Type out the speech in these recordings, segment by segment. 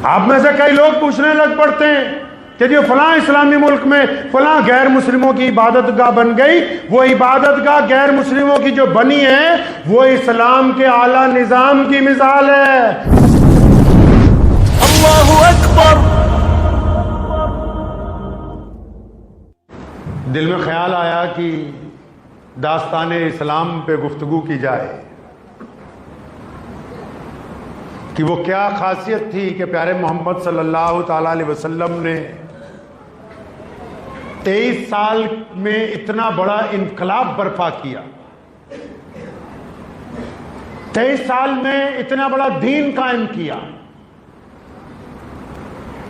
آپ میں سے کئی لوگ پوچھنے لگ پڑتے ہیں کہ جو فلاں اسلامی ملک میں فلاں غیر مسلموں کی عبادت گاہ بن گئی، وہ عبادت گاہ غیر مسلموں کی جو بنی ہے وہ اسلام کے اعلیٰ نظام کی مثال ہے۔ اللہ اکبر۔ دل میں خیال آیا کہ داستان اسلام پہ گفتگو کی جائے کہ وہ کیا خاصیت تھی کہ پیارے محمد صلی اللہ تعالی علیہ وسلم نے 23 سال میں اتنا بڑا انقلاب برپا کیا، 23 سال میں اتنا بڑا دین قائم کیا،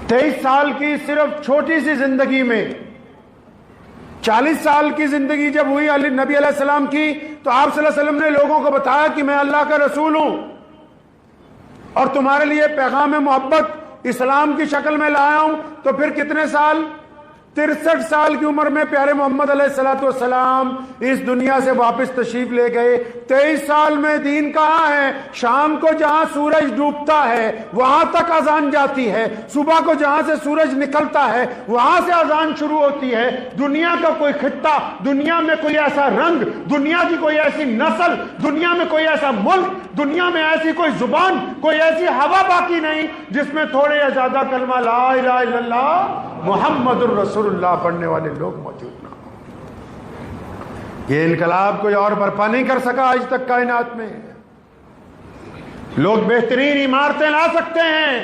23 سال کی صرف چھوٹی سی زندگی میں 40 سال کی زندگی جب ہوئی نبی علیہ السلام کی، تو آپ صلی اللہ علیہ وسلم نے لوگوں کو بتایا کہ میں اللہ کا رسول ہوں اور تمہارے لیے پیغام محبت اسلام کی شکل میں لایا ہوں۔ تو پھر کتنے سال؟ 63 سال کی عمر میں پیارے محمد علیہ السلام اس دنیا سے واپس تشریف لے گئے۔ 23 سال میں دین کہاں ہے؟ شام کو جہاں سورج ڈوبتا ہے وہاں تک اذان جاتی ہے، صبح کو جہاں سے سورج نکلتا ہے وہاں سے اذان شروع ہوتی ہے۔ دنیا کا کوئی خطہ، دنیا میں کوئی ایسا رنگ، دنیا کی کوئی ایسی نسل، دنیا میں کوئی ایسا ملک، دنیا میں ایسی کوئی زبان، کوئی ایسی ہوا باقی نہیں جس میں تھوڑے یا زیادہ کلمہ لا الہ الا اللہ محمد الرسول اللہ پڑھنے والے لوگ موجود نہ ہوں۔ یہ انقلاب کوئی اور برپا نہیں کر سکا آج تک کائنات میں۔ لوگ بہترین عمارتیں لا سکتے ہیں،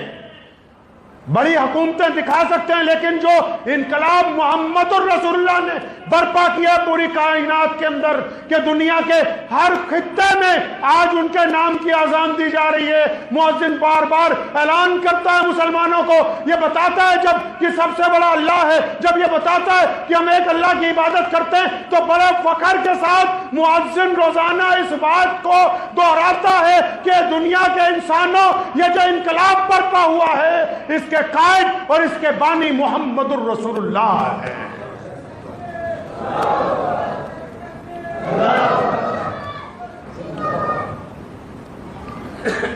بڑی حکومتیں دکھا سکتے ہیں، لیکن جو انقلاب محمد الرسول اللہ نے برپا کیا پوری کائنات کے اندر کہ دنیا کے ہر خطے میں آج ان کے نام کی اذان دی جا رہی ہے، مؤذن بار بار اعلان کرتا ہے مسلمانوں کو، یہ بتاتا ہے جب کہ سب سے بڑا اللہ ہے، جب یہ بتاتا ہے کہ ہم ایک اللہ کی عبادت کرتے ہیں، تو بڑے فخر کے ساتھ مؤذن روزانہ اس بات کو دہراتا ہے کہ دنیا کے انسانوں یہ جو انقلاب برپا ہوا ہے اس کے قائد اور اس کے بانی محمد الرسول اللہ ہے۔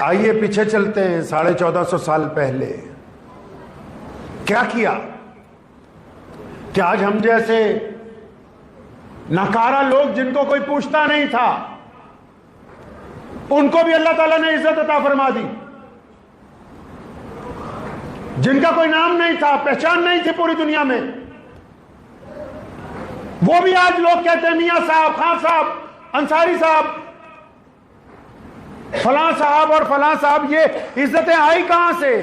آئیے پیچھے چلتے ہیں 1450 سال پہلے کیا کیا کہ آج ہم جیسے ناکارہ لوگ جن کو کوئی پوچھتا نہیں تھا ان کو بھی اللہ تعالیٰ نے عزت عطا فرما دی، جن کا کوئی نام نہیں تھا، پہچان نہیں تھی پوری دنیا میں، وہ بھی آج لوگ کہتے ہیں میاں صاحب، خان صاحب، انصاری صاحب، فلاں صاحب اور فلاں صاحب۔ یہ عزتیں آئی کہاں سے؟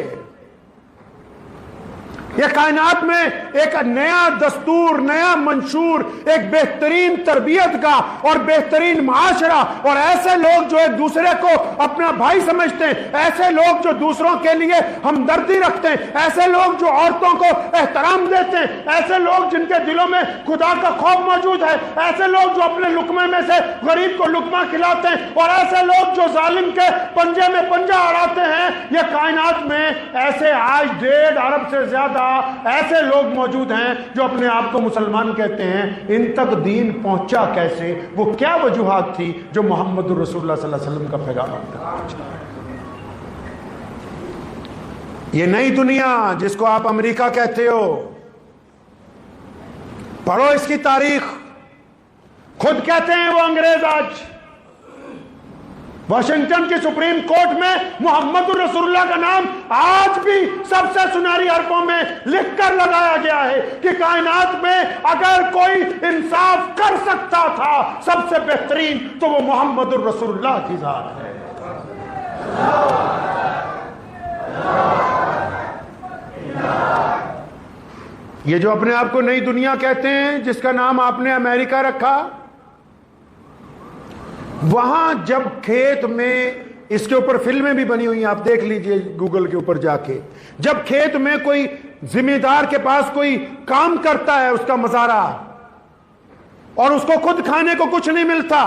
یہ کائنات میں ایک نیا دستور، نیا منشور، ایک بہترین تربیت کا اور بہترین معاشرہ، اور ایسے لوگ جو ایک دوسرے کو اپنا بھائی سمجھتے ہیں، ایسے لوگ جو دوسروں کے لیے ہمدردی رکھتے ہیں، ایسے لوگ جو عورتوں کو احترام دیتے ہیں، ایسے لوگ جن کے دلوں میں خدا کا خوف موجود ہے، ایسے لوگ جو اپنے لقمے میں سے غریب کو لقمہ کھلاتے ہیں، اور ایسے لوگ جو ظالم کے پنجے میں پنجہ اڑاتے ہیں، یہ کائنات میں ایسے آج 1.5 ارب سے زیادہ ایسے لوگ موجود ہیں جو اپنے آپ کو مسلمان کہتے ہیں۔ ان تک دین پہنچا کیسے؟ وہ کیا وجوہات تھی جو محمد الرسول اللہ صلی اللہ علیہ وسلم کا پیغام تک پہنچا؟ یہ نئی دنیا جس کو آپ امریکہ کہتے ہو، پڑھو اس کی تاریخ، خود کہتے ہیں وہ انگریز آج واشنگٹن کی سپریم کورٹ میں محمد الرسول اللہ کا نام آج بھی سب سے سنہری حرفوں میں لکھ کر لگایا گیا ہے کہ کائنات میں اگر کوئی انصاف کر سکتا تھا سب سے بہترین تو وہ محمد الرسول اللہ کی ذات ہے۔ یہ جو اپنے آپ کو نئی دنیا کہتے ہیں، جس کا نام آپ نے امریکہ رکھا، وہاں جب کھیت میں، اس کے اوپر فلمیں بھی بنی ہوئی ہیں، آپ دیکھ لیجئے گوگل کے اوپر جا کے، جب کھیت میں کوئی ذمہ دار کے پاس کوئی کام کرتا ہے، اس کا مظاہرہ، اور اس کو خود کھانے کو کچھ نہیں ملتا،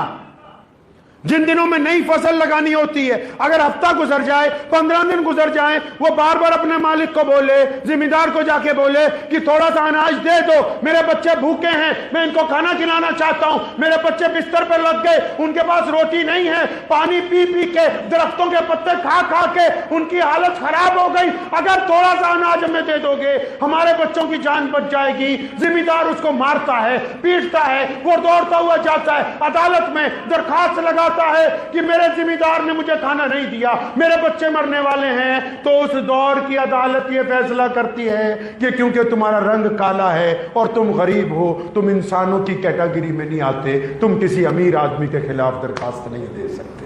جن دنوں میں نئی فصل لگانی ہوتی ہے، اگر ہفتہ گزر جائے، 15 دن گزر جائیں، وہ بار بار اپنے مالک کو بولے، ذمہ دار کو جا کے بولے کہ تھوڑا سا اناج دے دو، میرے بچے بھوکے ہیں، میں ان کو کھانا کھلانا چاہتا ہوں، میرے بچے بستر پہ لگ گئے، ان کے پاس روٹی نہیں ہے، پانی پی پی کے، درختوں کے پتے کھا کھا کے ان کی حالت خراب ہو گئی، اگر تھوڑا سا اناج ہمیں دے دو گے ہمارے بچوں کی جان بچ جائے گی۔ ذمہ دار اس کو مارتا ہے، پیٹتا ہے، وہ دوڑتا ہوا جاتا ہے، عدالت میں درخواست لگاتا ہے کہ میرے ذمہ دار نے مجھے کھانا نہیں دیا، میرے بچے مرنے والے ہیں، تو اس دور کی عدالت یہ فیصلہ کرتی ہے کہ کیونکہ تمہارا رنگ کالا ہے اور تم غریب ہو، تم انسانوں کی کیٹیگری میں نہیں آتے، تم کسی امیر آدمی کے خلاف درخواست نہیں دے سکتے۔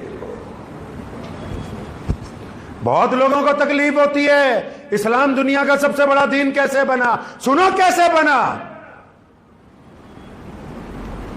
بہت لوگوں کو تکلیف ہوتی ہے اسلام دنیا کا سب سے بڑا دین کیسے بنا؟ سنو کیسے بنا۔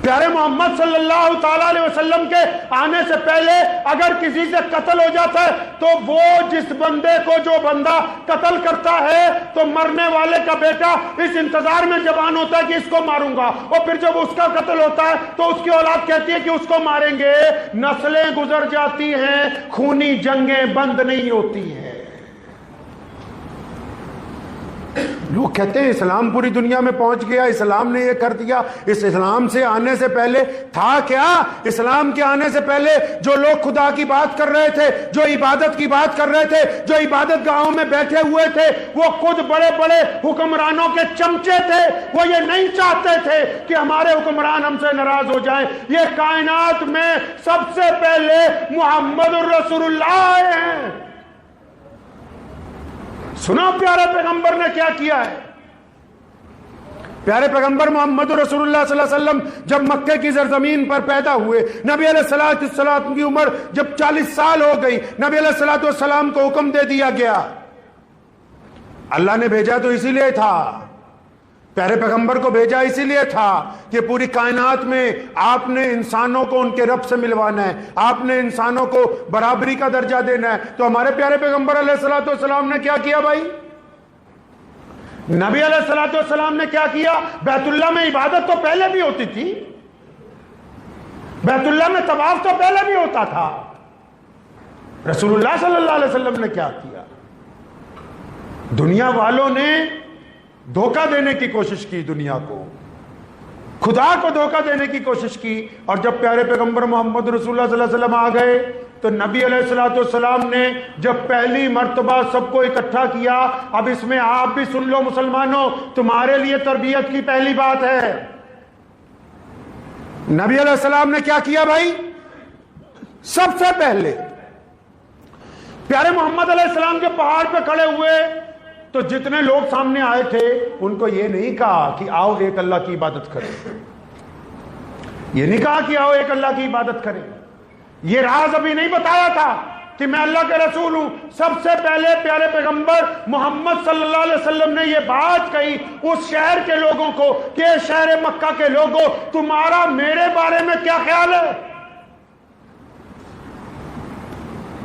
پیارے محمد صلی اللہ تعالیٰ علیہ وسلم کے آنے سے پہلے اگر کسی سے قتل ہو جاتا ہے تو وہ جس بندے کو جو بندہ قتل کرتا ہے تو مرنے والے کا بیٹا اس انتظار میں جوان ہوتا ہے کہ اس کو ماروں گا، اور پھر جب اس کا قتل ہوتا ہے تو اس کی اولاد کہتی ہے کہ اس کو ماریں گے، نسلیں گزر جاتی ہیں، خونی جنگیں بند نہیں ہوتی ہیں۔ لوگ کہتے ہیں اسلام پوری دنیا میں پہنچ گیا، اسلام نے یہ کر دیا۔ اس اسلام سے آنے سے پہلے تھا کیا؟ اسلام کے آنے سے پہلے جو لوگ خدا کی بات کر رہے تھے، جو عبادت کی بات کر رہے تھے، جو عبادت گاہوں میں بیٹھے ہوئے تھے، وہ خود بڑے بڑے حکمرانوں کے چمچے تھے۔ وہ یہ نہیں چاہتے تھے کہ ہمارے حکمران ہم سے ناراض ہو جائیں۔ یہ کائنات میں سب سے پہلے محمد الرسول اللہ آئے ہیں۔ سنو پیارے پیغمبر نے کیا کیا ہے۔ پیارے پیغمبر محمد رسول اللہ صلی اللہ علیہ وسلم جب مکہ کی زرزمین پر پیدا ہوئے، نبی علیہ السلام کی عمر جب 40 سال ہو گئی، نبی علیہ السلام کو حکم دے دیا گیا۔ اللہ نے بھیجا تو اسی لیے تھا، پیارے پیغمبر کو بھیجا اسی لیے تھا کہ پوری کائنات میں آپ نے انسانوں کو ان کے رب سے ملوانا ہے، آپ نے انسانوں کو برابری کا درجہ دینا ہے۔ تو ہمارے پیارے پیغمبر علیہ السلام نے کیا کیا بھائی؟ نبی علیہ السلام نے کیا کیا؟ بیت اللہ میں عبادت تو پہلے بھی ہوتی تھی، بیت اللہ میں طواف تو پہلے بھی ہوتا تھا۔ رسول اللہ صلی اللہ علیہ وسلم نے کیا کیا؟ دنیا والوں نے دھوکہ دینے کی کوشش کی، دنیا کو، خدا کو دھوکہ دینے کی کوشش کی، اور جب پیارے پیغمبر محمد رسول اللہ صلی اللہ علیہ وسلم آ گئے تو نبی علیہ السلام نے جب پہلی مرتبہ سب کو اکٹھا کیا، اب اس میں آپ بھی سن لو مسلمانوں، تمہارے لیے تربیت کی پہلی بات ہے۔ نبی علیہ السلام نے کیا کیا بھائی؟ سب سے پہلے پیارے محمد علیہ السلام کے پہاڑ پہ کھڑے ہوئے تو جتنے لوگ سامنے آئے تھے ان کو یہ نہیں کہا کہ آؤ ایک اللہ کی عبادت کریں، یہ نہیں کہا کہ آؤ ایک اللہ کی عبادت کریں، یہ راز ابھی نہیں بتایا تھا کہ میں اللہ کے رسول ہوں۔ سب سے پہلے پیارے پیغمبر محمد صلی اللہ علیہ وسلم نے یہ بات کہی اس شہر کے لوگوں کو کہ شہر مکہ کے لوگوں، تمہارا میرے بارے میں کیا خیال ہے؟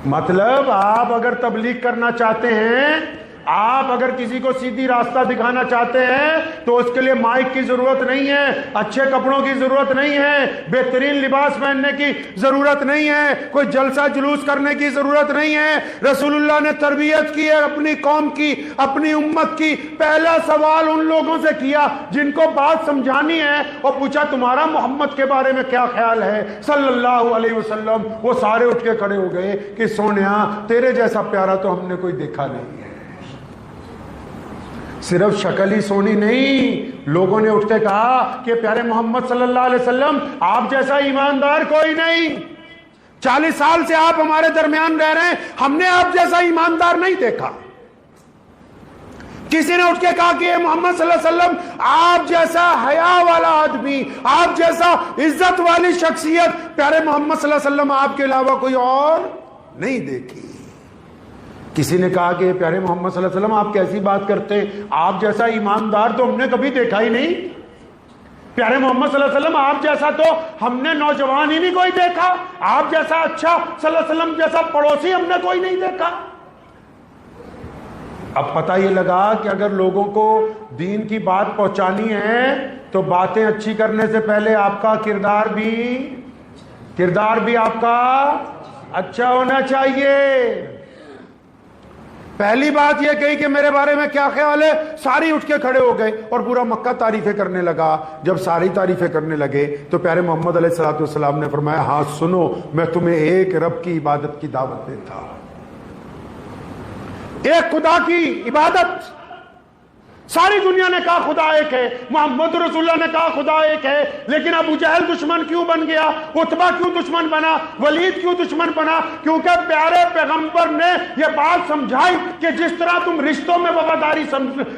مطلب آپ اگر تبلیغ کرنا چاہتے ہیں، آپ اگر کسی کو سیدھی راستہ دکھانا چاہتے ہیں تو اس کے لیے مائک کی ضرورت نہیں ہے، اچھے کپڑوں کی ضرورت نہیں ہے، بہترین لباس پہننے کی ضرورت نہیں ہے، کوئی جلسہ جلوس کرنے کی ضرورت نہیں ہے۔ رسول اللہ نے تربیت کی ہے اپنی قوم کی، اپنی امت کی۔ پہلا سوال ان لوگوں سے کیا جن کو بات سمجھانی ہے، اور پوچھا تمہارا محمد کے بارے میں کیا خیال ہے صلی اللہ علیہ وسلم۔ وہ سارے اٹھ کے کھڑے ہو گئے کہ سونیا تیرے جیسا پیارا تو ہم نے کوئی دیکھا نہیں ہے۔ صرف شکل ہی سونی نہیں، لوگوں نے اٹھ کے کہا کہ پیارے محمد صلی اللہ علیہ وسلم آپ جیسا ایماندار کوئی نہیں، 40 سال سے آپ ہمارے درمیان رہ رہے ہیں، ہم نے آپ جیسا ایماندار نہیں دیکھا۔ کسی نے اٹھ کے کہا کہ محمد صلی اللہ علیہ وسلم آپ جیسا حیا والا آدمی، آپ جیسا عزت والی شخصیت پیارے محمد صلی اللہ علیہ وسلم آپ کے علاوہ کوئی اور نہیں دیکھی۔ کسی نے کہا کہ پیارے محمد صلی اللہ علیہ وسلم آپ کیسی بات کرتے ہیں، آپ جیسا ایماندار تو ہم نے کبھی دیکھا ہی نہیں۔ پیارے محمد صلی اللہ علیہ وسلم آپ جیسا تو ہم نے نوجوان ہی نہیں کوئی دیکھا، آپ جیسا اچھا صلی اللہ علیہ وسلم جیسا پڑوسی ہم نے کوئی نہیں دیکھا۔ اب پتہ یہ لگا کہ اگر لوگوں کو دین کی بات پہنچانی ہے تو باتیں اچھی کرنے سے پہلے آپ کا کردار بھی کردار بھی آپ کا اچھا ہونا چاہیے۔ پہلی بات یہ کہی کہ میرے بارے میں کیا خیال ہے، ساری اٹھ کے کھڑے ہو گئے اور پورا مکہ تعریفیں کرنے لگا۔ جب ساری تعریفیں کرنے لگے تو پیارے محمد علیہ الصلوۃ والسلام نے فرمایا ہاں سنو، میں تمہیں ایک رب کی عبادت کی دعوت دیتا ہوں، ایک خدا کی عبادت۔ ساری دنیا نے کہا خدا ایک ہے، محمد رسول اللہ نے کہا خدا ایک ہے، لیکن ابو جہل دشمن کیوں بن گیا، عتبہ کیوں دشمن بنا، ولید کیوں دشمن بنا؟ کیونکہ پیارے پیغمبر نے یہ بات سمجھائی کہ جس طرح تم رشتوں میں وفاداری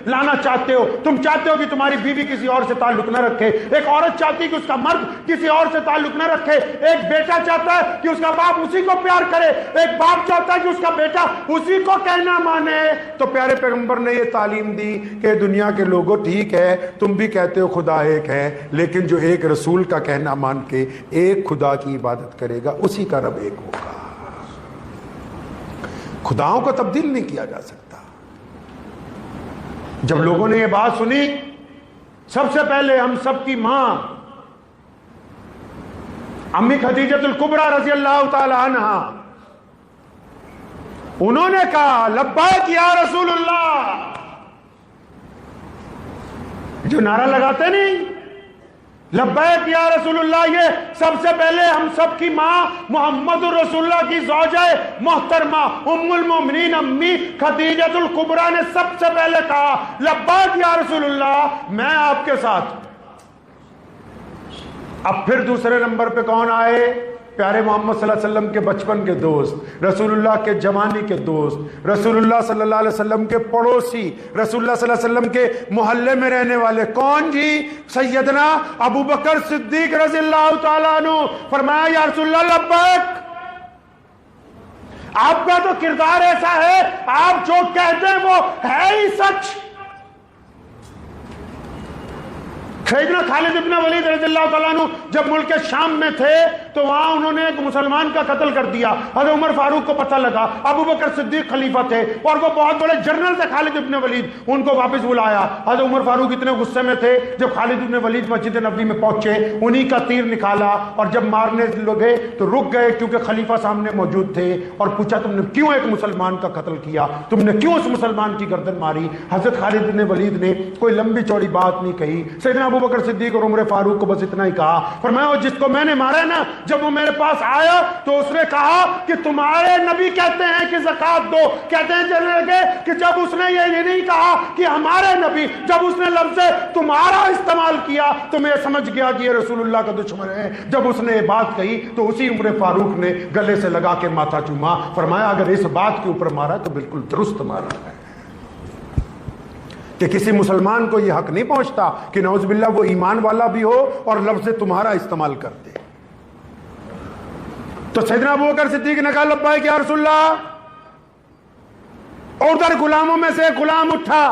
لانا چاہتے ہو، تم چاہتے ہو کہ تمہاری بیوی کسی اور سے تعلق نہ رکھے، ایک عورت چاہتی ہے کہ اس کا مرد کسی اور سے تعلق نہ رکھے، ایک بیٹا چاہتا ہے کہ اس کا باپ اسی کو پیار کرے، ایک باپ چاہتا ہے کہ اس کا بیٹا اسی کو کہنا مانے۔ تو پیارے پیغمبر نے یہ تعلیم دی کہ دنیا کے لوگوں ٹھیک ہے تم بھی کہتے ہو خدا ایک ہے، لیکن جو ایک رسول کا کہنا مان کے ایک خدا کی عبادت کرے گا اسی کا رب ایک ہوگا۔ خداؤں کو تبدیل نہیں کیا جا سکتا۔ جب لوگوں نے یہ بات سنی، سب سے پہلے ہم سب کی ماں امی خدیجہ الکبریٰ رضی اللہ تعالی عنہا، انہوں نے کہا لبیک یا رسول اللہ، جو نعرہ لگاتے نہیں لبیک یا رسول اللہ، یہ سب سے پہلے ہم سب کی ماں محمد رسول اللہ کی زوجہ محترمہ ام المومنین امی خدیجہ الکبریٰ نے سب سے پہلے کہا لبیک یا رسول اللہ، میں آپ کے ساتھ۔ اب پھر دوسرے نمبر پہ کون آئے؟ پیارے محمد صلی اللہ علیہ وسلم کے بچپن کے دوست، رسول اللہ کے جوانی کے دوست، رسول اللہ صلی اللہ علیہ وسلم کے پڑوسی، رسول اللہ صلی اللہ علیہ وسلم کے محلے میں رہنے والے، کون جی؟ سیدنا ابو بکر صدیق رضی اللہ تعالیٰ عنہ۔ فرمایا یا رسول اللہ لبیک، آپ کا تو کردار ایسا ہے، آپ جو کہتے ہیں وہ ہے ہی سچ۔ سیدنا خالد ابن ولید رضی اللہ تعالیٰ عنہ جب ملک شام میں تھے تو وہاں انہوں نے ایک مسلمان کا قتل کر دیا۔ حضرت عمر فاروق کو پتہ لگا، ابو بکر صدیق خلیفہ تھے اور وہ بہت بڑے جنرل تھے خالد ابن ولید، ان کو واپس بلایا۔ حضرت عمر فاروق اتنے غصے میں تھے، جب خالد ابن ولید مسجد نبوی میں پہنچے انہی کا تیر نکالا اور جب مارنے لگے تو رک گئے کیونکہ خلیفہ سامنے موجود تھے، اور پوچھا تم نے کیوں ایک مسلمان کا قتل کیا، تم نے کیوں اس مسلمان کی گردن ماری؟ حضرت خالد ابن ولید نے کوئی لمبی چوڑی بات نہیں کہی، سیدنا ابو بکر صدیق اور عمر فاروق کو بس اتنا ہی کہا، فرمایا جس کو میں نے مارا ہے نا، جب وہ میرے پاس آیا تو اس نے کہا کہ تمہارے نبی کہتے ہیں کہ زکات دو، کہتے ہیں چلنے لگے کہ جب اس نے یہ نہیں کہا کہ ہمارے نبی، جب اس نے لفظ تمہارا استعمال کیا تو میں سمجھ گیا کہ یہ رسول اللہ کا دشمن ہے۔ جب اس نے یہ بات کہی تو اسی عمر فاروق نے گلے سے لگا کے ماتھا چوما، فرمایا اگر اس بات کے اوپر مارا تو بالکل درست مارا ہے، کہ کسی مسلمان کو یہ حق نہیں پہنچتا کہ نعوذ باللہ وہ ایمان والا بھی ہو اور لفظ تمہارا استعمال کر دے۔ تو سیدنا ابو بکر صدیق نے کہا لبیک یا رسول اللہ، اور ادھر غلاموں میں سے ایک غلام اٹھا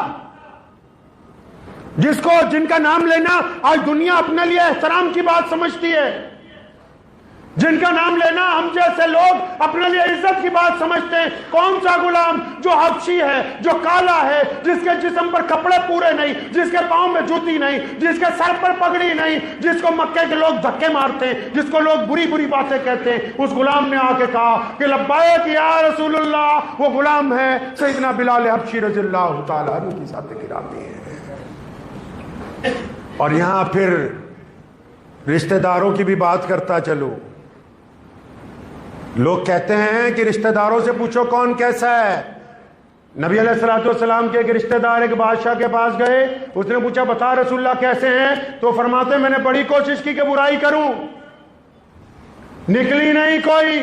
جن کا نام لینا آج دنیا اپنے لیے احترام کی بات سمجھتی ہے، جن کا نام لینا ہم جیسے لوگ اپنے لیے عزت کی بات سمجھتے ہیں۔ کون سا غلام؟ جو حبشی ہے، جو کالا ہے، جس کے جسم پر کپڑے پورے نہیں، جس کے پاؤں میں جوتی نہیں، جس کے سر پر پگڑی نہیں، جس کو مکے کے لوگ دھکے مارتے ہیں، جس کو لوگ بری بری باتیں کہتے ہیں۔ اس غلام نے آ کے کہا کہ لبیک یا رسول اللہ۔ وہ غلام ہے سیدنا بلال حبشی رضی اللہ تعالیٰ عنہ کی ذات گرامی ہے۔ اور یہاں پھر رشتہ داروں کی بھی بات کرتا چلو۔ لوگ کہتے ہیں کہ رشتہ داروں سے پوچھو کون کیسا ہے۔ نبی علیہ الصلوۃ والسلام کے ایک رشتہ دار ایک بادشاہ کے پاس گئے، اس نے پوچھا بتا رسول اللہ کیسے ہیں؟ تو فرماتے میں نے بڑی کوشش کی کہ برائی کروں، نکلی نہیں کوئی۔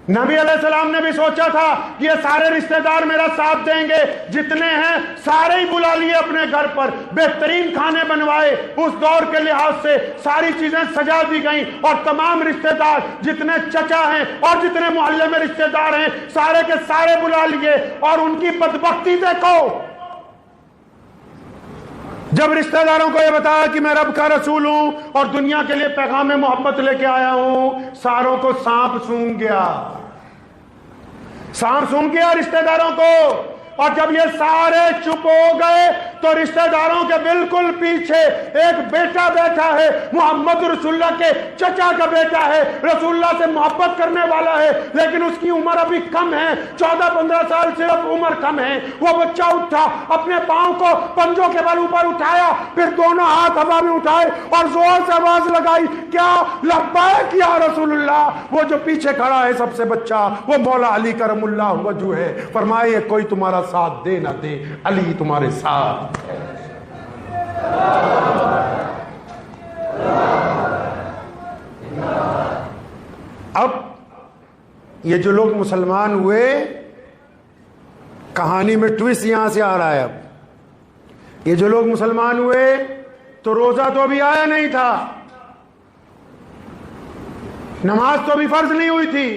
نبی علیہ السلام نے بھی سوچا تھا کہ یہ سارے رشتہ دار میرا ساتھ دیں گے، جتنے ہیں سارے ہی بلا لیے اپنے گھر پر، بہترین کھانے بنوائے، اس دور کے لحاظ سے ساری چیزیں سجا دی گئیں، اور تمام رشتہ دار جتنے چچا ہیں اور جتنے محلے میں رشتہ دار ہیں سارے کے سارے بلا لیے۔ اور ان کی بدبختی دیکھو، جب رشتہ داروں کو یہ بتایا کہ میں رب کا رسول ہوں اور دنیا کے لیے پیغام محبت لے کے آیا ہوں، ساروں کو سانپ سونگ گیا، سانپ سونگ گیا رشتہ داروں کو۔ اور جب یہ سارے چپ ہو گئے تو رشتہ داروں کے بالکل پیچھے ایک بیٹا بیٹھا ہے، محمد رسول اللہ کے چچا کا بیٹا ہے، رسول اللہ سے محبت کرنے والا ہے، لیکن اس کی عمر ابھی کم ہے، 14-15 سال صرف عمر کم ہے۔ وہ بچہ اٹھا، اپنے پاؤں کو پنجوں کے بل اوپر اٹھایا، پھر دونوں ہاتھ ہوا میں اٹھائے اور زور سے آواز لگائی، کیا؟ لبیک یا رسول اللہ۔ وہ جو پیچھے کھڑا ہے سب سے بچہ، وہ مولا علی کرم اللہ وجہ ہے۔ فرمائے کوئی تمہارا ساتھ دے نہ دے، علی تمہارے ساتھ ہے۔ اب یہ جو لوگ مسلمان ہوئے، کہانی میں ٹویسٹ یہاں سے آ رہا ہے۔ اب یہ جو لوگ مسلمان ہوئے تو روزہ تو ابھی آیا نہیں تھا، نماز تو ابھی فرض نہیں ہوئی تھی،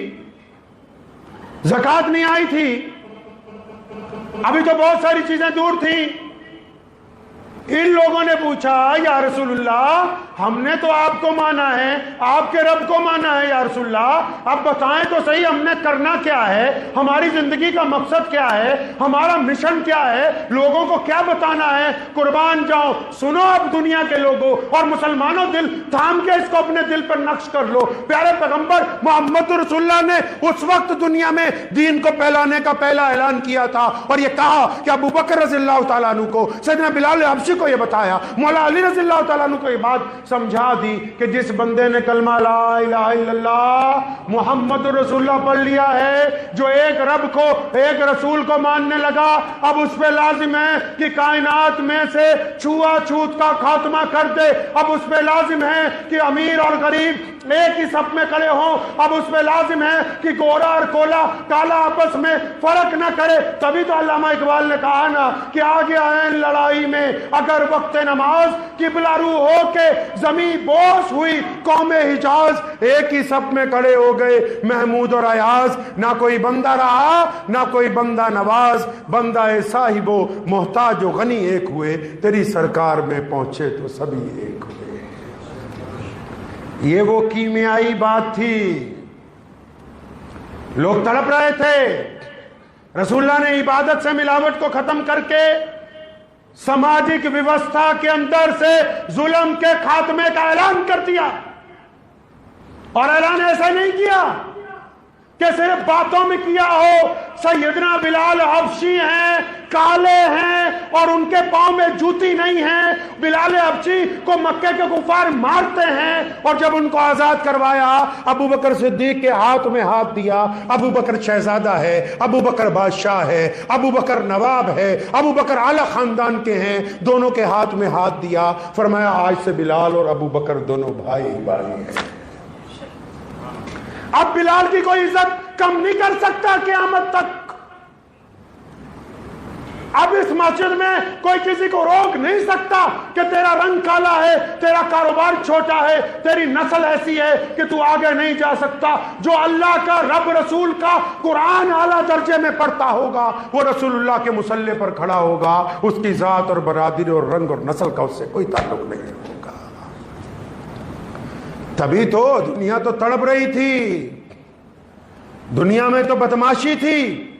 زکوٰۃ نہیں آئی تھی، ابھی تو بہت ساری چیزیں دور تھیں۔ ان لوگوں نے پوچھا، یا رسول اللہ ہم نے تو آپ کو مانا ہے، آپ کے رب کو مانا ہے، یا رسول اللہ اب بتائیں تو صحیح ہم نے کرنا کیا ہے، ہماری زندگی کا مقصد کیا ہے، ہمارا مشن کیا ہے، لوگوں کو کیا بتانا ہے؟ قربان جاؤ، سنو اب دنیا کے لوگوں اور مسلمانوں، دل تھام کے اس کو اپنے دل پر نقش کر لو۔ پیارے پیغمبر محمد رسول اللہ نے اس وقت دنیا میں دین کو پھیلانے کا پہلا اعلان کیا تھا اور یہ کہا کہ ابو بکر رضی اللہ تعالیٰ عنہ کو، سیدنا بلال حبشی کو یہ بتایا، مولا علی رضی اللہ تعالیٰ عنہ کو یہ بات سمجھا دی کہ جس بندے نے کلمہ لا الہ الا اللہ محمد رسول اللہ پڑھ لیا ہے، جو ایک رب کو، ایک رسول کو ماننے لگا، اب اس پہ لازم ہے کہ کائنات میں سے چھوا چھوت کا خاتمہ کر دے، اب اس پہ لازم ہے کہ امیر اور غریب ایک ہی صف میں کھڑے ہوں، اب اس پہ لازم ہے کہ گورا اور کالا آپس میں فرق نہ کرے۔ تبھی تو علامہ اقبال نے کہا نا کہ آگے آئیں لڑائی میں اگر وقت نماز، قبلہ رو ہو کے زمین بوس ہوئی قوم حجاز، ایک ہی صف میں کھڑے ہو گئے محمود اور ایاز، نہ کوئی بندہ رہا نہ کوئی بندہ نواز، بندہ صاحب و محتاج و غنی ایک ہوئے، تیری سرکار میں پہنچے تو سبھی ایک ہوئے۔ یہ وہ کیمیائی بات تھی، لوگ تڑپ رہے تھے۔ رسول اللہ نے عبادت سے ملاوٹ کو ختم کر کے سماجک ویوستھا کے اندر سے ظلم کے خاتمے کا اعلان کر دیا، اور اعلان ایسا نہیں کیا کہ صرف باتوں میں کیا ہو۔ سیدنا بلال حبشی ہیں، کالے ہیں اور ان کے پاؤں میں جوتی نہیں ہے، بلال حبشی کو مکے کے کفار مارتے ہیں، اور جب ان کو آزاد کروایا ابو بکر صدیق کے ہاتھ میں ہاتھ دیا۔ ابو بکر شہزادہ ہے، ابو بکر بادشاہ ہے، ابو بکر نواب ہے، ابو بکر اعلیٰ خاندان کے ہیں، دونوں کے ہاتھ میں ہاتھ دیا، فرمایا آج سے بلال اور ابو بکر دونوں بھائی بھائی ہیں۔ اب بلال کی کوئی عزت کم نہیں کر سکتا قیامت تک۔ اب اس مسجد میں کوئی کسی کو روک نہیں سکتا کہ تیرا رنگ کالا ہے، تیرا کاروبار چھوٹا ہے، تیری نسل ایسی ہے کہ تو آگے نہیں جا سکتا۔ جو اللہ کا، رب رسول کا قرآن اعلیٰ درجے میں پڑھتا ہوگا، وہ رسول اللہ کے مصلی پر کھڑا ہوگا، اس کی ذات اور برادری اور رنگ اور نسل کا اس سے کوئی تعلق نہیں ہوگا۔ تبھی تو دنیا تو تڑپ رہی تھی، دنیا میں تو بدماشی تھی۔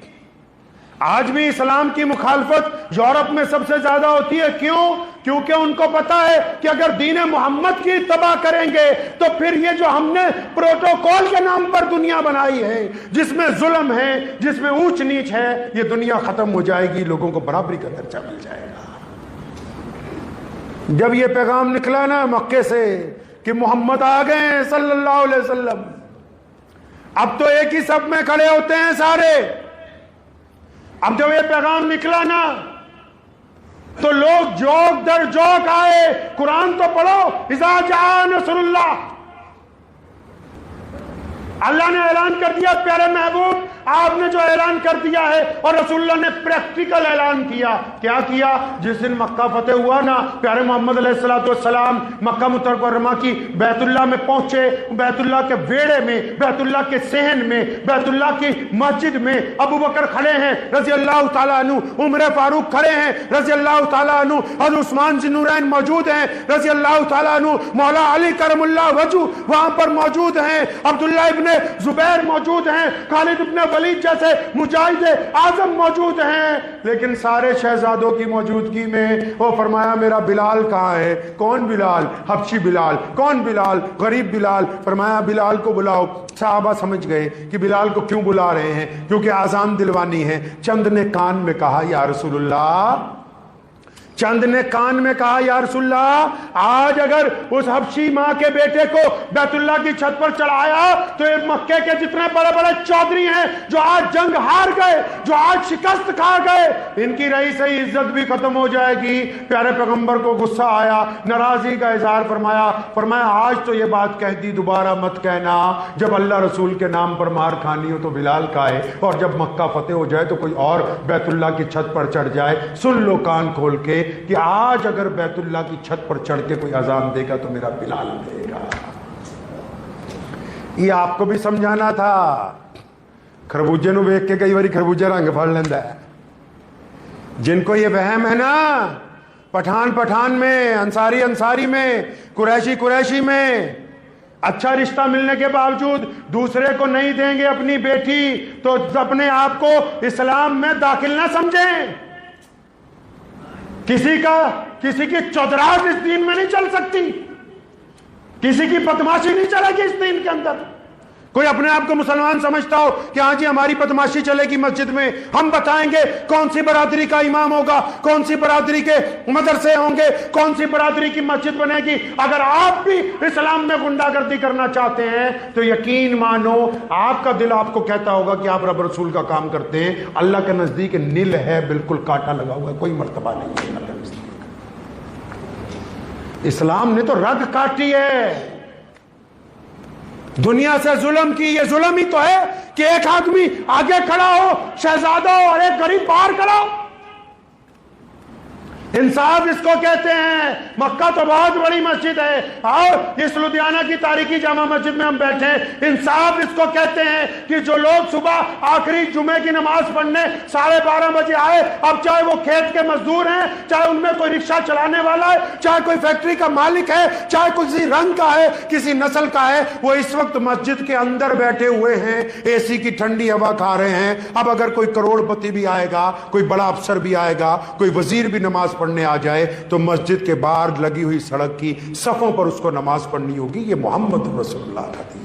آج بھی اسلام کی مخالفت یورپ میں سب سے زیادہ ہوتی ہے، کیوں؟ کیونکہ ان کو پتا ہے کہ اگر دین محمد کی اتباع کریں گے تو پھر یہ جو ہم نے پروٹوکول کے نام پر دنیا بنائی ہے، جس میں ظلم ہے، جس میں اونچ نیچ ہے، یہ دنیا ختم ہو جائے گی، لوگوں کو برابری کا درجہ مل جائے گا۔ جب یہ پیغام نکلا نا مکے سے کہ محمد آ گئے ہیں صلی اللہ علیہ وسلم، اب تو ایک ہی صف میں کھڑے ہوتے ہیں سارے۔ اب جب یہ پیغام نکلا نا تو لوگ جوک در جوک آئے۔ قرآن تو پڑھو، اذا جاء نصر اللہ، اللہ نے اعلان کر دیا۔ پیارے محبوب آپ نے جو اعلان کر دیا ہے، اور رسول اللہ نے پریکٹیکل اعلان کیا۔ کیا کیا؟ جس دن مکہ فتح ہوا نا، پیارے محمد علیہ السلام مکہ مکرمہ کی بیت اللہ میں پہنچے، بیت اللہ کے ویڑے میں، بیت اللہ کے صحن میں، بیت اللہ کی مسجد میں ابو بکر کھڑے ہیں رضی اللہ تعالیٰ عنہ، عمر فاروق کھڑے ہیں رضی اللہ تعالیٰ عنہ، حضرت عثمان ذی النورین موجود ہیں رضی اللہ تعالیٰ عنہ، مولا علی کرم اللہ وجہ وہاں پر موجود ہیں، عبداللہ ابن زبیر موجود ہیں، خالد ابن ولید جیسے مجاہد اعظم موجود ہیں، لیکن سارے شہزادوں کی موجودگی میں وہ فرمایا میرا بلال کہاں ہے؟ کون بلال؟ حبشی بلال۔ کون بلال؟ غریب بلال۔ فرمایا بلال کو بلاؤ۔ صحابہ سمجھ گئے کہ بلال کو کیوں بلا رہے ہیں، کیونکہ آذان دلوانی ہے۔ چند نے کان میں کہا یا رسول اللہ، چند نے کان میں کہا یا رسول اللہ، آج اگر اس حبشی ماں کے بیٹے کو بیت اللہ کی چھت پر چڑھایا تو یہ مکے کے جتنے بڑے بڑے چودھری ہیں جو آج جنگ ہار گئے، جو آج شکست کھا گئے، ان کی رہی سہی عزت بھی ختم ہو جائے گی۔ پیارے پیغمبر کو غصہ آیا، ناراضی کا اظہار فرمایا آج تو یہ بات کہہ دی، دوبارہ مت کہنا۔ جب اللہ رسول کے نام پر مار کھانی ہو تو بلال کا ہے، اور جب مکہ فتح ہو جائے تو کوئی اور بیت اللہ کی چھت پر چڑھ جائے۔ سن لو کان کھول کے کہ آج اگر بیت اللہ کی چھت پر چڑھ کے کوئی اذان دے گا تو میرا بلال دے گا۔ یہ آپ کو بھی سمجھانا تھا۔ خربوجے نو دیکھ کے کئی باری خربوجہ رنگ پھڑ لیندہ ہے۔ جن کو یہ وہم ہے نا پٹھان میں، انصاری میں، قریشی میں، اچھا رشتہ ملنے کے باوجود دوسرے کو نہیں دیں گے اپنی بیٹی، تو اپنے آپ کو اسلام میں داخل نہ سمجھیں۔ کسی کی چودراہٹ اس دین میں نہیں چل سکتی، کسی کی بدماشی نہیں چلے گی اس دین کے اندر۔ کوئی اپنے آپ کو مسلمان سمجھتا ہو کہ ہاں جی ہماری بدماشی چلے گی مسجد میں، ہم بتائیں گے کون سی برادری کا امام ہوگا، کون سی برادری کے مدرسے ہوں گے، کون سی برادری کی مسجد بنے گی۔ اگر آپ بھی اسلام میں غنڈہ گردی کرنا چاہتے ہیں تو یقین مانو آپ کا دل آپ کو کہتا ہوگا کہ آپ رب رسول کا کام کرتے ہیں، اللہ کے نزدیک نیل ہے، بالکل کانٹا لگا ہوا ہے، کوئی مرتبہ نہیں ہے اللہ کے نزدیک۔ اسلام نے تو رگ کاٹی ہے، دنیا سے ظلم کی۔ یہ ظلم ہی تو ہے کہ ایک آدمی آگے کھڑا ہو شہزادہ اور ایک غریب باہر کھڑا ہو۔ انصاف اس کو کہتے ہیں۔ مکہ تو بہت بڑی مسجد ہے، اور اس لدھیانہ کی تاریخی جامع مسجد میں ہم بیٹھے ہیں، انصاف اس کو کہتے ہیں کہ جو لوگ صبح آخری جمعے کی نماز پڑھنے 12:30 بجے آئے، اب چاہے وہ کھیت کے مزدور ہیں، چاہے ان میں کوئی رکشہ چلانے والا ہے، چاہے کوئی فیکٹری کا مالک ہے، چاہے کسی رنگ کا ہے، کسی نسل کا ہے، وہ اس وقت مسجد کے اندر بیٹھے ہوئے ہیں، اے سی کی ٹھنڈی ہوا کھا رہے ہیں۔ اب اگر کوئی کروڑ پتی بھی آئے گا، کوئی بڑا افسر بھی آئے گا، کوئی وزیر بھی نماز پڑھنے آ جائے تو مسجد کے باہر لگی ہوئی سڑک کی صفوں پر اس کو نماز پڑھنی ہوگی۔ یہ محمد رسول اللہ کا دین،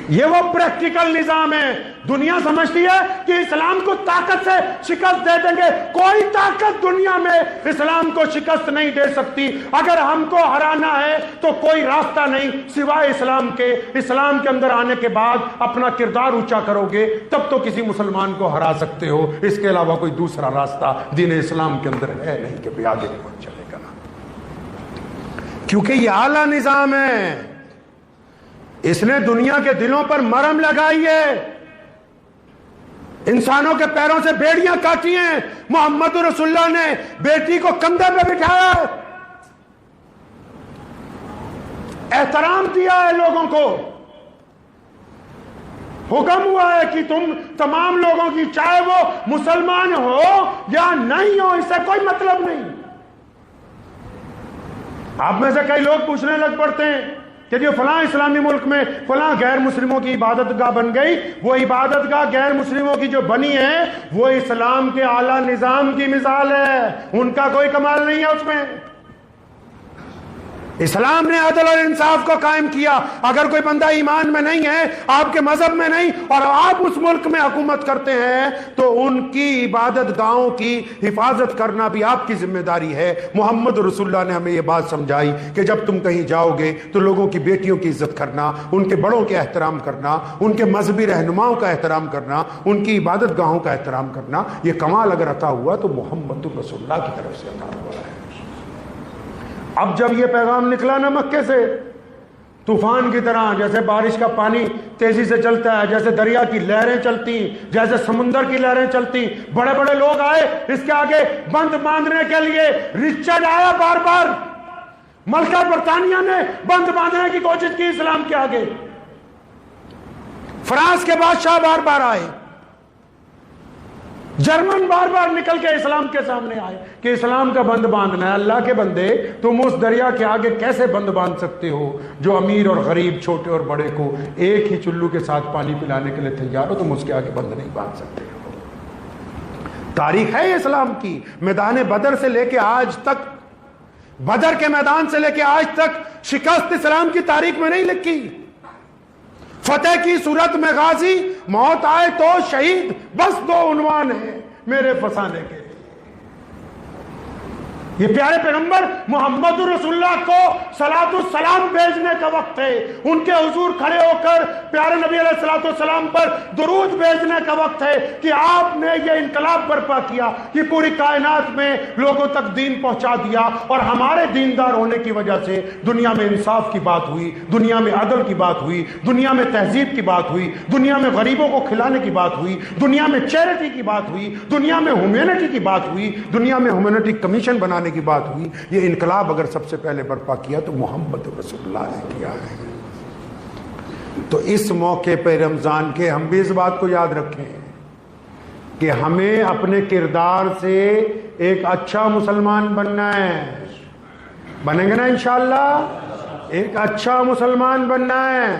یہ وہ پریکٹیکل نظام ہے۔ دنیا سمجھتی ہے کہ اسلام کو طاقت سے شکست دے دیں گے، کوئی طاقت دنیا میں اسلام کو شکست نہیں دے سکتی۔ اگر ہم کو ہرانا ہے تو کوئی راستہ نہیں سوائے اسلام کے۔ اسلام کے اندر آنے کے بعد اپنا کردار اونچا کرو گے تب تو کسی مسلمان کو ہرا سکتے ہو، اس کے علاوہ کوئی دوسرا راستہ دین اسلام کے اندر ہے نہیں کہ بھی آگے پہنچ چلے گا، کیونکہ یہ اعلیٰ نظام ہے۔ اس نے دنیا کے دلوں پر مرہم لگائی ہے، انسانوں کے پیروں سے بیڑیاں کاٹی ہیں۔ محمد رسول اللہ نے بیٹی کو کندھے پہ بٹھایا ہے، احترام دیا ہے لوگوں کو، حکم ہوا ہے کہ تم تمام لوگوں کی، چاہے وہ مسلمان ہو یا نہیں ہو، اس سے کوئی مطلب نہیں۔ آپ میں سے کئی لوگ پوچھنے لگ پڑتے ہیں کہ جو فلاں اسلامی ملک میں فلاں غیر مسلموں کی عبادت گاہ بن گئی، وہ عبادت گاہ غیر مسلموں کی جو بنی ہے وہ اسلام کے اعلیٰ نظام کی مثال ہے، ان کا کوئی کمال نہیں ہے اس میں۔ اسلام نے عدل اور انصاف کو قائم کیا۔ اگر کوئی بندہ ایمان میں نہیں ہے، آپ کے مذہب میں نہیں، اور آپ اس ملک میں حکومت کرتے ہیں تو ان کی عبادت گاہوں کی حفاظت کرنا بھی آپ کی ذمہ داری ہے۔ محمد رسول اللہ نے ہمیں یہ بات سمجھائی کہ جب تم کہیں جاؤ گے تو لوگوں کی بیٹیوں کی عزت کرنا، ان کے بڑوں کے احترام کرنا، ان کے مذہبی رہنماؤں کا احترام کرنا، ان کی عبادت گاہوں کا احترام کرنا۔ یہ کمال اگر عطا ہوا تو محمد رسول اللہ کی طرف سے عطا ہوا ہے۔ اب جب یہ پیغام نکلا نا مکے سے، طوفان کی طرح، جیسے بارش کا پانی تیزی سے چلتا ہے، جیسے دریا کی لہریں چلتی، جیسے سمندر کی لہریں چلتی، بڑے بڑے لوگ آئے اس کے آگے بند باندھنے کے لیے۔ رچرڈ آیا بار بار، ملکہ برطانیہ نے بند باندھنے کی کوشش کی اسلام کے آگے، فرانس کے بادشاہ بار بار آئے، جرمن بار بار نکل کے اسلام کے سامنے آئے کہ اسلام کا بند باندھنا ہے. اللہ کے بندے تم اس دریا کے آگے کیسے بند باندھ سکتے ہو جو امیر اور غریب چھوٹے اور بڑے کو ایک ہی چلو کے ساتھ پانی پلانے کے لیے تیار ہو, تم اس کے آگے بند نہیں باندھ سکتے ہو. تاریخ ہے اسلام کی. میدان بدر سے لے کے آج تک, بدر کے میدان سے لے کے آج تک شکست اسلام کی تاریخ میں نہیں لکھی. فتح کی صورت میں غازی, موت آئے تو شہید, بس 2 عنوان ہیں میرے فسانے کے. یہ پیارے پیغمبر محمد رسول اللہ کو صلاۃ السلام بھیجنے کا وقت ہے. ان کے حضور کھڑے ہو کر پیارے نبی علیہ الصلوۃ والسلام پر درود بھیجنے کا وقت ہے کہ آپ نے یہ انقلاب برپا کیا, یہ پوری کائنات میں لوگوں تک دین پہنچا دیا, اور ہمارے دیندار ہونے کی وجہ سے دنیا میں انصاف کی بات ہوئی, دنیا میں عدل کی بات ہوئی, دنیا میں تہذیب کی بات ہوئی, دنیا میں غریبوں کو کھلانے کی بات ہوئی, دنیا میں چیریٹی کی بات ہوئی, دنیا میں ہیومینٹی کی بات ہوئی, دنیا میں ہیومینٹی کمیشن بنانے کی بات ہوئی. یہ انقلاب اگر سب سے پہلے برپا کیا تو محمد رسول اللہ نے کیا ہے. تو اس موقع پہ رمضان کے ہم بھی اس بات کو یاد رکھیں کہ ہمیں اپنے کردار سے ایک اچھا مسلمان بننا ہے. بنیں گے نا انشاءاللہ؟ ایک اچھا مسلمان بننا ہے.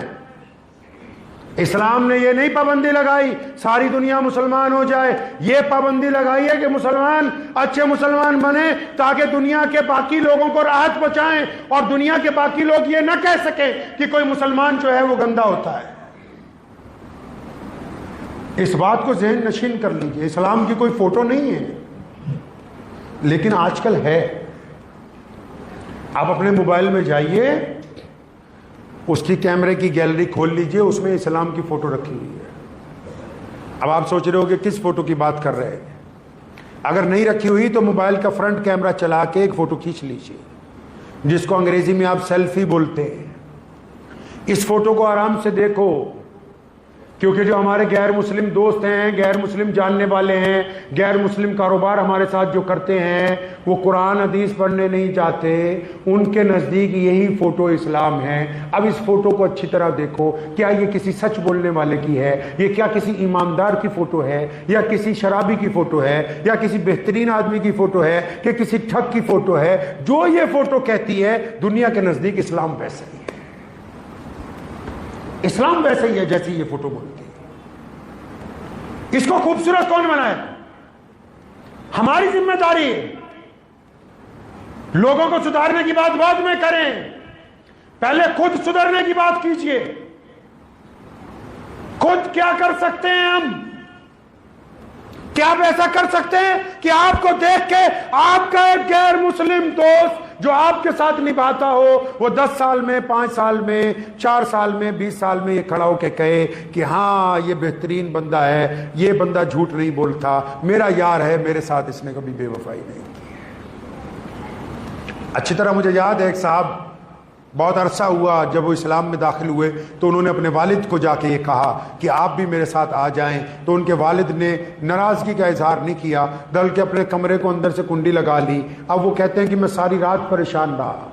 اسلام نے یہ نہیں پابندی لگائی ساری دنیا مسلمان ہو جائے, یہ پابندی لگائی ہے کہ مسلمان اچھے مسلمان بنے تاکہ دنیا کے باقی لوگوں کو راحت پہنچائیں اور دنیا کے باقی لوگ یہ نہ کہہ سکیں کہ کوئی مسلمان جو ہے وہ گندا ہوتا ہے. اس بات کو ذہن نشین کر لیجئے. اسلام کی کوئی فوٹو نہیں ہے, لیکن آج کل ہے. آپ اپنے موبائل میں جائیے, اس کی کیمرے کی گیلری کھول لیجئے, اس میں اسلام کی فوٹو رکھی ہوئی ہے. اب آپ سوچ رہے ہو کہ کس فوٹو کی بات کر رہے ہیں. اگر نہیں رکھی ہوئی تو موبائل کا فرنٹ کیمرہ چلا کے ایک فوٹو کھینچ لیجئے, جس کو انگریزی میں آپ سیلفی بولتے ہیں. اس فوٹو کو آرام سے دیکھو, کیونکہ جو ہمارے غیر مسلم دوست ہیں, غیر مسلم جاننے والے ہیں, غیر مسلم کاروبار ہمارے ساتھ جو کرتے ہیں, وہ قرآن حدیث پڑھنے نہیں چاہتے. ان کے نزدیک یہی فوٹو اسلام ہے. اب اس فوٹو کو اچھی طرح دیکھو, کیا یہ کسی سچ بولنے والے کی ہے, یہ کیا کسی ایماندار کی فوٹو ہے, یا کسی شرابی کی فوٹو ہے, یا کسی بہترین آدمی کی فوٹو ہے, کہ کسی ٹھگ کی فوٹو ہے. جو یہ فوٹو کہتی ہے دنیا کے نزدیک اسلام ویسا ہی ہے. اسلام ویسے ہی ہے جیسی یہ فوٹو بولتی ہے. اس کو خوبصورت کون بنائے؟ ہماری ذمہ داری ہے. لوگوں کو سدھارنے کی بات بعد میں کریں, پہلے خود سدھرنے کی بات کیجئے. خود کیا کر سکتے ہیں ہم؟ کیا آپ ایسا کر سکتے ہیں کہ آپ کو دیکھ کے آپ کا ایک غیر مسلم دوست جو آپ کے ساتھ نبھاتا ہو, وہ 10 سال میں, 5 سال میں, 4 سال میں, 20 سال میں یہ کھڑا ہو کے کہے کہ ہاں یہ بہترین بندہ ہے, یہ بندہ جھوٹ نہیں بولتا, میرا یار ہے, میرے ساتھ اس نے کبھی بے وفائی نہیں کی. اچھی طرح مجھے یاد ہے ایک صاحب, بہت عرصہ ہوا جب وہ اسلام میں داخل ہوئے تو انہوں نے اپنے والد کو جا کے یہ کہا کہ آپ بھی میرے ساتھ آ جائیں. تو ان کے والد نے ناراضگی کا اظہار نہیں کیا, بلکہ اپنے کمرے کو اندر سے کنڈی لگا لی. اب وہ کہتے ہیں کہ میں ساری رات پریشان رہا.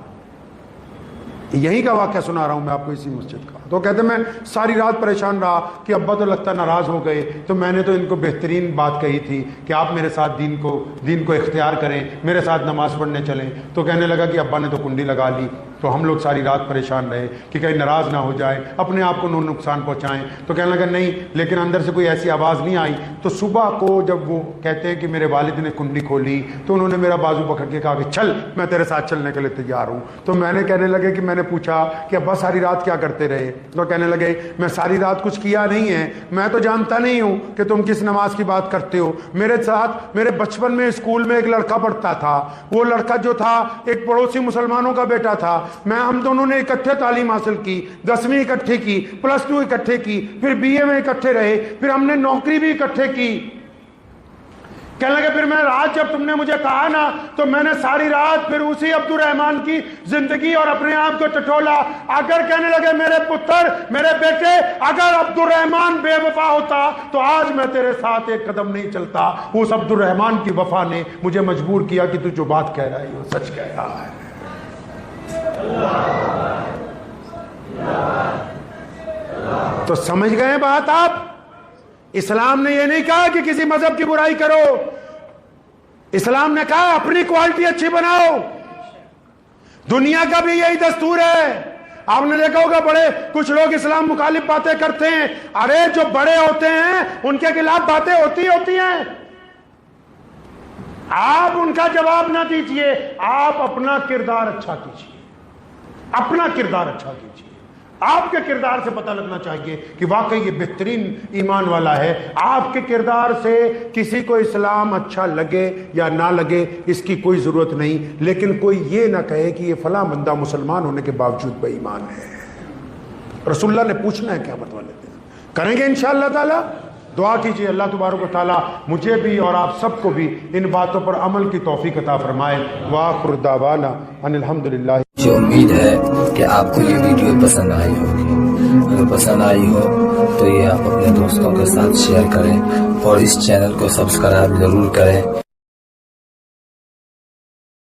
یہی کا واقعہ سنا رہا ہوں میں آپ کو, اسی مسجد کا. تو کہتے ہیں میں ساری رات پریشان رہا کہ ابا تو لگتا ناراض ہو گئے, تو میں نے تو ان کو بہترین بات کہی تھی کہ آپ میرے ساتھ دین کو اختیار کریں, میرے ساتھ نماز پڑھنے چلیں. تو کہنے لگا کہ ابا نے تو کنڈی لگا لی. تو ہم لوگ ساری رات پریشان رہے کہ کہیں ناراض نہ ہو جائے, اپنے آپ کو نقصان پہنچائیں. تو کہنے لگا نہیں, لیکن اندر سے کوئی ایسی آواز نہیں آئی. تو صبح کو جب وہ کہتے ہیں کہ میرے والد نے کنڈی کھولی تو انہوں نے میرا بازو پکڑ کے کہا کہ چل, میں تیرے ساتھ چلنے کے لیے تیار ہوں. تو میں نے کہنے لگے کہ میں نے پوچھا کہ ابا ساری رات کیا کرتے رہے؟ تو کہنے لگے میں ساری رات کچھ کیا نہیں ہے, میں تو جانتا نہیں ہوں کہ تم کس نماز کی بات کرتے ہو. میرے ساتھ میرے بچپن میں اسکول میں ایک لڑکا پڑھتا تھا, وہ لڑکا جو تھا ایک پڑوسی مسلمانوں کا بیٹا تھا. ہم دونوں نے اکٹھے تعلیم حاصل کی, 10ویں اکٹھے کی, +2 اکٹھے کی, پھر BA میں اکٹھے رہے, پھر ہم نے نوکری بھی اکٹھے کی. کہنے لگے پھر میں رات جب تم نے مجھے کہا نا تو میں نے ساری رات پھر اسی عبد الرحمان کی زندگی اور اپنے آپ کو ٹٹولا. اگر کہنے لگے میرے پتر, میرے بیٹے, اگر عبد الرحمان بے وفا ہوتا تو آج میں تیرے ساتھ ایک قدم نہیں چلتا. اس عبد الرحمان کی وفا نے مجھے مجبور کیا کہ تو جو بات کہہ رہا ہے وہ سچ کہہ رہا ہے. تو سمجھ گئے بات آپ اسلام نے یہ نہیں کہا کہ کسی مذہب کی برائی کرو، اسلام نے کہا اپنی کوالٹی اچھی بناؤ. دنیا کا بھی یہی دستور ہے. آپ نے دیکھا ہوگا بڑے کچھ لوگ اسلام مخالف باتیں کرتے ہیں. ارے جو بڑے ہوتے ہیں ان کے خلاف باتیں ہوتی ہیں. آپ ان کا جواب نہ دیجئے، آپ اپنا کردار اچھا کیجئے، اپنا کردار اچھا کیجئے. آپ کے کردار سے پتہ لگنا چاہیے کہ واقعی یہ بہترین ایمان والا ہے. آپ کے کردار سے کسی کو اسلام اچھا لگے یا نہ لگے اس کی کوئی ضرورت نہیں، لیکن کوئی یہ نہ کہے کہ یہ فلاں بندہ مسلمان ہونے کے باوجود بے ایمان ہے. رسول اللہ نے پوچھنا ہے قیامت والے دن. کریں گے انشاءاللہ تعالی. دعا کیجئے اللہ تبارک و تعالی مجھے بھی اور آپ سب کو بھی ان باتوں پر عمل کی توفیق عطا فرمائے. وآخر دعوانا ان الحمدللہ. مجھے امید ہے کہ آپ کو یہ ویڈیو پسند آئی ہوگی. اگر پسند آئی ہو تو یہ آپ اپنے دوستوں کے ساتھ شیئر کریں اور اس چینل کو سبسکرائب ضرور کریں